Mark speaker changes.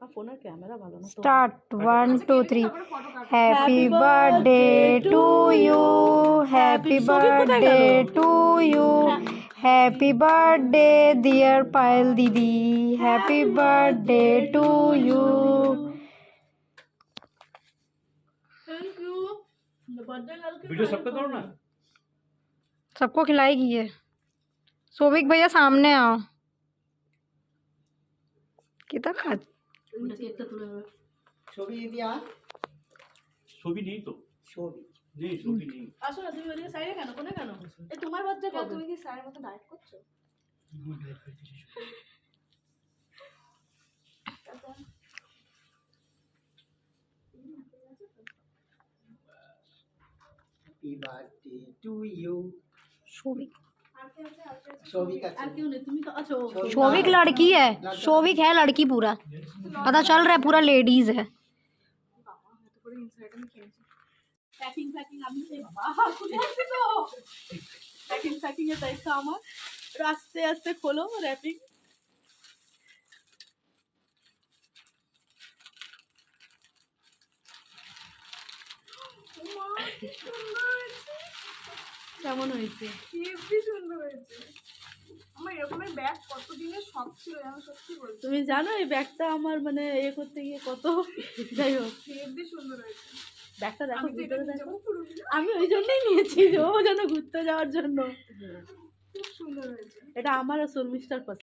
Speaker 1: ফোনের ক্যামেরা ভালো না তো।
Speaker 2: Start 1 2 3 happy birthday to you happy birthday to you happy birthday dear Payel দিদি happy birthday to you
Speaker 1: thank you. Birthday girl के
Speaker 3: video सबको करो ना।
Speaker 2: सबको खिलाएगी ये सोविक भैया सामने आओ कितना खा
Speaker 1: केकটা তুলে নেবে।
Speaker 4: ছবি দিয়া
Speaker 3: ছবি নেই তো,
Speaker 4: ছবি
Speaker 3: নেই ছবি নেই।
Speaker 1: আসো না, তুমি ওদিকে সাইডে কেন, কোনে কেন? এই তোমার বাচ্চা কত? তুমি কি স্যারের মতো ডায়েট করছো?
Speaker 4: Happy birthday to you
Speaker 2: Shouvik
Speaker 4: ছবি
Speaker 1: আর
Speaker 4: কাছে
Speaker 1: কেউ নেই, তুমি তো আছো।
Speaker 2: शोविक लड़की है शोविक है लड़की पूरा पता चल रहा है पूरा लेडीज है
Speaker 1: প্যাকিং প্যাকিং আমি এই বাবা খুলে আসছে তো। প্যাকিং প্যাকিং এর দায়িত্ব আমার। আস্তে আস্তে খোলো র্যাপিং। কেমন হয়েছে?
Speaker 5: হেভি সুন্দর হয়েছে। আমার এরকমের ব্যাগ কতদিনের শখ ছিল জানো, সত্যি বলছি।
Speaker 1: তুমি জানো এই ব্যাগটা আমার মানে এ করতে গিয়ে কত, যাই হোক
Speaker 5: হেভি সুন্দর হয়েছে।
Speaker 1: ব্যাগটা দেখো,
Speaker 5: আমি তো এটা
Speaker 1: ভিতরে
Speaker 5: নিয়ে
Speaker 1: দেখো।
Speaker 5: যাবো পুরো।
Speaker 1: আমি ওই জন্যই নিয়েছি, ও যেন ঘুরতে যাওয়ার জন্য।
Speaker 5: খুব সুন্দর হয়েছে।
Speaker 1: এটা আমার আর শর্মিষ্ঠার পছন্দ।